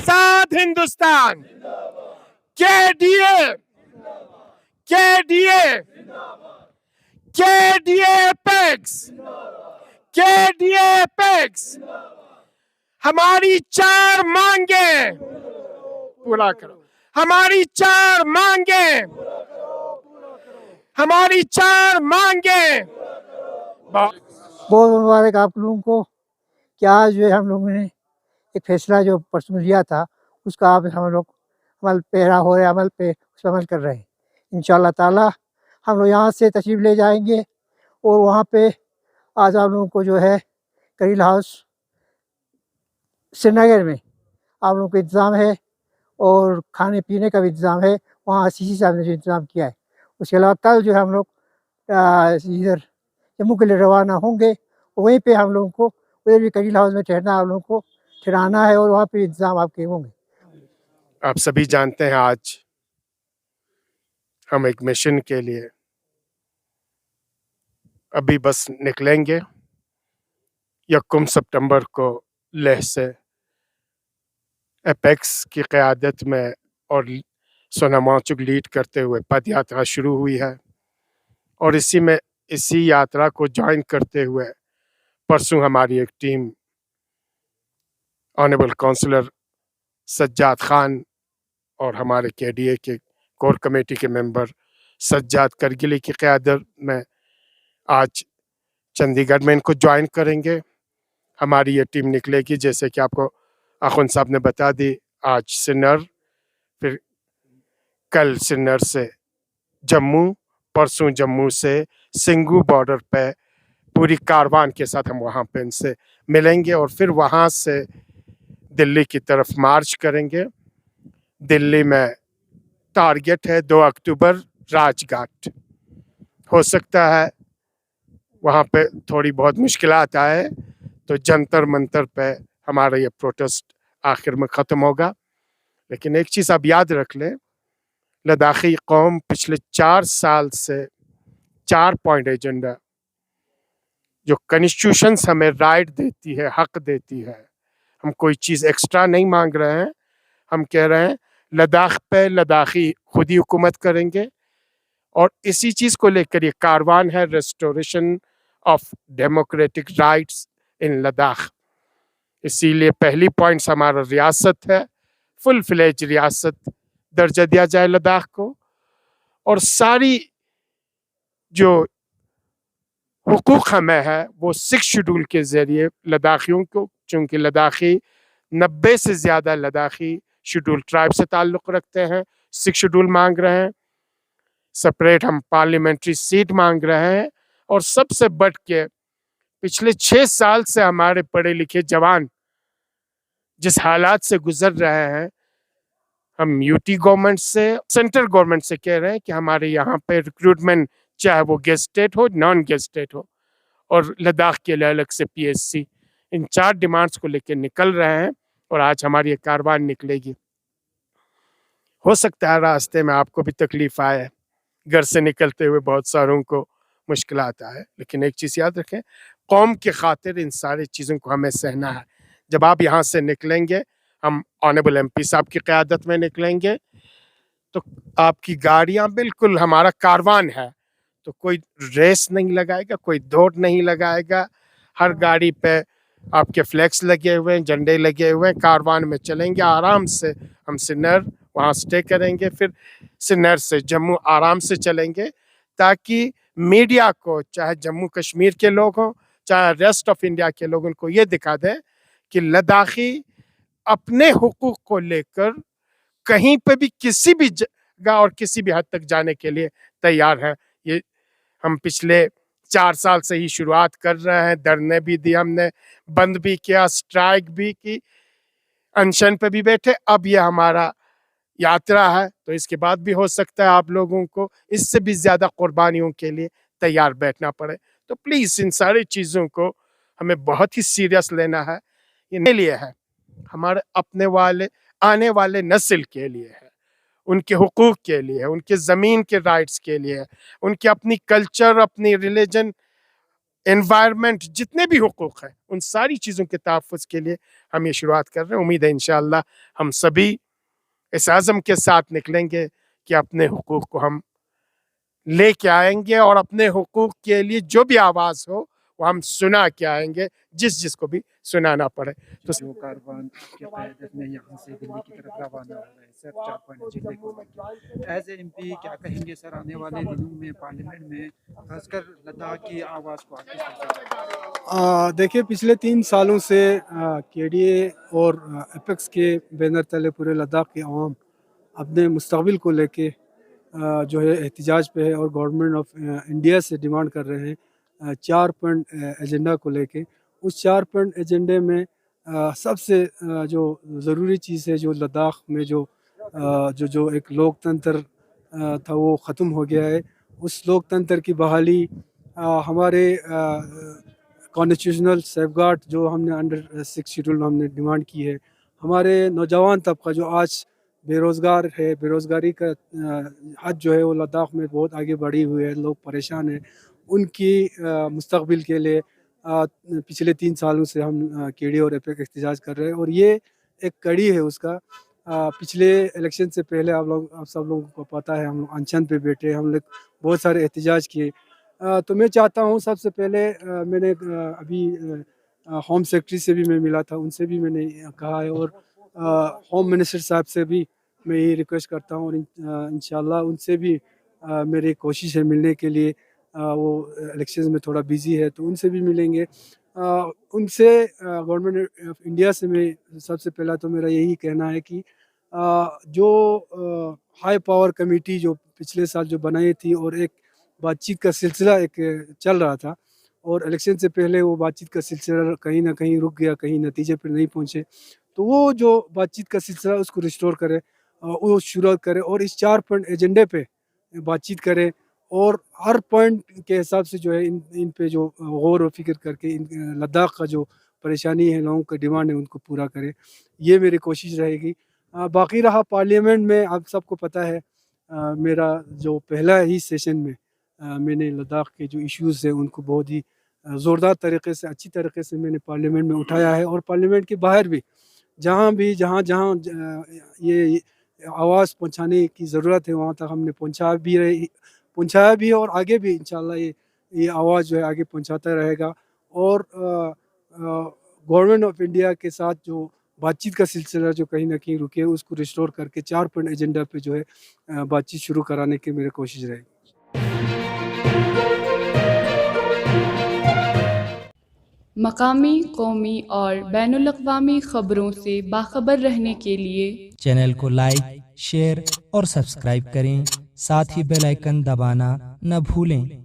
साथ Hindustan, KDA, KDA, KDA PACS, KDA PACS. हमारी 4 मांगे पूरा करो, हमारी 4 मांगे, हमारी 4 मांगे। बहुत मुबारक आप लोगों को कि आज जो है हम लोगों ने एक फैसला जो परसों लिया था उसका आप हम लोग अमल पेरा हो रहे अमल पे उस पर अमल कर रहे हैं। इंशाअल्लाह ताला हम लोग यहाँ से तशरीफ़ ले जाएंगे और वहाँ पे आज आप लोगों को जो है करील हाउस श्रीनगर में आप लोगों को इंतज़ाम है और खाने पीने का भी इंतज़ाम है। वहाँ सीसी साहब ने जो इंतज़ाम किया है। उसके अलावा कल जो है हम लोग इधर जम्मू के लिए रवाना होंगे। वहीं पे हम लोगों को उधर भी करील हाउस में ठहरना आप लोगों को ठहराना है और वहाँ पे इंतज़ाम आपके होंगे। आप सभी जानते हैं आज हम एक मिशन के लिए अभी बस निकलेंगे। 1 सितंबर को लेह से एपेक्स की क़यादत में और सोनम वांगचुक लीड करते हुए पद यात्रा शुरू हुई है और इसी यात्रा को ज्वाइन करते हुए परसों हमारी एक team honourable councillor Sajjad Khan और हमारे केडीए के कोर कमेटी के मेंबर सज्जाद करगिली की क़यादत में आज चंडीगढ़ में इनको ज्वाइन करेंगे। हमारी ये टीम निकलेगी जैसे कि आपको आखुन साहब ने बता दी, आज श्रीनगर, फिर कल श्रीनगर से जम्मू, परसों जम्मू से सिंगू बॉर्डर पे पूरी कारवान के साथ हम वहाँ पे इनसे मिलेंगे और फिर वहाँ से दिल्ली की तरफ मार्च करेंगे। दिल्ली में टारगेट है 2 अक्टूबर राजघाट। हो सकता है वहाँ पे थोड़ी बहुत मुश्किलात आए तो जंतर मंतर पे हमारा ये प्रोटेस्ट आखिर में ख़त्म होगा। लेकिन एक चीज़ आप याद रख लें, लद्दाखी कौम पिछले 4 साल से 4 पॉइंट एजेंडा जो कॉन्स्टिट्यूशंस हमें राइट देती है, हक देती है, हम कोई चीज़ एक्स्ट्रा नहीं मांग रहे हैं। हम कह रहे हैं लद्दाख पे लद्दाखी खुद ही हुकूमत करेंगे और इसी चीज़ को लेकर ये कारवान है, रेस्टोरेशन ऑफ डेमोक्रेटिक राइट्स इन लद्दाख। इसीलिए पहली पॉइंट्स हमारा रियासत है, फुल फ्लेज रियासत दर्जा दिया जाए लद्दाख को और सारी जो हुकूक हमें है वो 6 शेड्यूल के ज़रिए लद्दाखियों को, चूँकि लद्दाखी 90 से ज़्यादा लद्दाखी शेड्यूल ट्राइब से ताल्लुक़ रखते हैं, 6 शेड्यूल मांग रहे हैं। सेपरेट हम पार्लियामेंट्री सीट मांग रहे हैं और सबसे बढ़ के पिछले 6 साल से हमारे पढ़े लिखे जवान जिस हालात से गुजर रहे हैं, हम यूटी गवर्नमेंट से, सेंट्रल गवर्नमेंट से कह रहे हैं कि हमारे यहाँ पे रिक्रूटमेंट चाहे वो गेस्टेड हो, नॉन गेस्टेड हो और लद्दाख के लिए अलग से पीएससी, इन 4 डिमांड्स को लेकर निकल रहे हैं और आज हमारी ये कारवान निकलेगी। हो सकता है रास्ते में आपको भी तकलीफ आए, घर से निकलते हुए बहुत सारों को मुश्किल आता है, लेकिन एक चीज़ याद रखें, कौम की खातिर इन सारी चीज़ों को हमें सहना है। जब आप यहाँ से निकलेंगे, हम ऑनरेबल एमपी साहब की क़यादत में निकलेंगे तो आपकी गाड़ियाँ बिल्कुल हमारा कारवान है तो कोई रेस नहीं लगाएगा, कोई दौड़ नहीं लगाएगा। हर गाड़ी पे आपके फ्लैग्स लगे हुए हैं, झंडे लगे हुए हैं, कारवान में चलेंगे आराम से। हम श्रीनगर वहाँ स्टे करेंगे, फिर श्रीनगर से जम्मू आराम से चलेंगे ताकि मीडिया को, चाहे जम्मू कश्मीर के लोग हों चाहे रेस्ट ऑफ इंडिया के लोग, उनको ये दिखा दें कि लद्दाखी अपने हुकूक को लेकर कहीं पे भी किसी भी जगह और किसी भी हद तक जाने के लिए तैयार है। ये हम पिछले 4 साल से ही शुरुआत कर रहे हैं, धरने भी दिए हमने, बंद भी किया, स्ट्राइक भी की, अनशन पे भी बैठे। अब ये हमारा यात्रा है तो इसके बाद भी हो सकता है आप लोगों को इससे भी ज़्यादा कुर्बानियों के लिए तैयार बैठना पड़े। तो प्लीज़ इन सारी चीज़ों को हमें बहुत ही सीरियस लेना है। ये नहीं लिए है हमारे अपने वाले آنے والے نسل کے لیے ہے، ان کے حقوق کے لیے ہے، ان کے زمین کے رائٹس کے لیے ہے، ان کے اپنی کلچر، اپنی ریلیجن، انوائرمنٹ، جتنے بھی حقوق ہیں ان ساری چیزوں کے تحفظ کے لیے ہم یہ شروعات کر رہے ہیں. امید ہے انشاءاللہ ہم سبھی اس عزم کے ساتھ نکلیں گے کہ اپنے حقوق کو ہم لے کے آئیں گے، اور اپنے حقوق کے لیے جو بھی آواز ہو وہ ہم سنا کے آئیں گے، جس کو بھی سنانا پڑے. تو جو کاروان کی قیادت میں یہاں سے دلی کی طرف روانہ ہو رہے ہیں سر 4 پوائنٹ ایجنڈے کو ایز اے ایم پی کیا کہیں گے سر آنے والے دنوں میں پارلیمنٹ میں خاص کر لداخ کی آواز کو آگے پہنچانا؟ دیکھیے پچھلے 3 سالوں سے کے ڈی اے اور اپیکس کے بینر تلے پورے لداخ کے عوام اپنے مستقبل کو لے کے جو ہے احتجاج پہ ہے، اور گورنمنٹ آف انڈیا سے ڈیمانڈ کر رہے ہیں 4 پوائنٹ ایجنڈا کو لے کے. اس 4 پوائنٹ ایجنڈے میں سب سے جو ضروری چیز ہے، جو لداخ میں جو ایک لوک تنتر تھا وہ ختم ہو گیا ہے. اس لوک تنتر کی بحالی، ہمارے کانسٹیٹیوشنل سیف گارڈ جو ہم نے انڈر 6 شیڈول ہم نے ڈیمانڈ کی ہے. ہمارے نوجوان طبقہ جو آج بے روزگار ہے، بے روزگاری کا حد جو ہے وہ لداخ میں بہت آگے بڑھی ہوئی ہے، لوگ پریشان ہیں. ان کی مستقبل کے لیے پچھلے 3 سالوں سے ہم کے ڈی اور ایپیک احتجاج کر رہے ہیں، اور یہ ایک کڑی ہے اس کا. پچھلے الیکشن سے پہلے آپ سب لوگوں کو پتہ ہے، ہم لوگ انشن پہ بیٹھے، ہم لوگ بہت سارے احتجاج کیے. تو میں چاہتا ہوں سب سے پہلے میں نے ابھی ہوم سیکرٹری سے بھی میں ملا تھا، ان سے بھی میں نے کہا ہے، اور ہوم منسٹر صاحب سے بھی میں یہ ریکویسٹ کرتا ہوں، اور انشاءاللہ ان سے بھی میری کوشش ہے ملنے کے لیے. وہ الیکشنز میں تھوڑا بیزی ہے تو ان سے بھی ملیں گے. ان سے گورنمنٹ آف انڈیا سے میں سب سے پہلا تو میرا یہی کہنا ہے کہ جو ہائی پاور کمیٹی جو پچھلے سال جو بنائی تھی، اور ایک بات چیت کا سلسلہ ایک چل رہا تھا، اور الیکشن سے پہلے وہ بات چیت کا سلسلہ کہیں نہ کہیں رک گیا، کہیں نتیجے پر نہیں پہنچے. تو وہ جو بات چیت کا سلسلہ اس کو ریسٹور کرے، وہ شروع کرے، اور اس 4 پوائنٹ ایجنڈے پہ بات چیت کرے، اور ہر پوائنٹ کے حساب سے جو ہے ان پہ جو غور و فکر کر کے لداخ کا جو پریشانی ہے، لوگوں کا ڈیمانڈ ہے، ان کو پورا کرے. یہ میری کوشش رہے گی. باقی رہا پارلیمنٹ میں، آپ سب کو پتہ ہے میرا جو پہلا ہی سیشن میں میں نے لداخ کے جو ایشوز ہیں ان کو بہت ہی زوردار طریقے سے، اچھی طریقے سے میں نے پارلیمنٹ میں اٹھایا ہے، اور پارلیمنٹ کے باہر بھی جہاں یہ آواز پہنچانے کی ضرورت ہے وہاں تک ہم نے پہنچایا بھی ہے، اور آگے بھی انشاءاللہ یہ آواز جو ہے آگے پہنچاتا رہے گا. اور گورنمنٹ آف انڈیا کے ساتھ جو بات چیت کا سلسلہ جو کہیں نہ کہیں رکے، اس کو ریسٹور کر کے 4 پوائنٹ ایجنڈا پہ جو ہے بات چیت شروع کرانے کی میری کوشش رہے گی. مقامی، قومی اور بین الاقوامی خبروں سے باخبر رہنے کے لیے چینل کو لائک، شیئر اور سبسکرائب کریں، ساتھ ہی بیل آئیکن دبانا نہ بھولیں.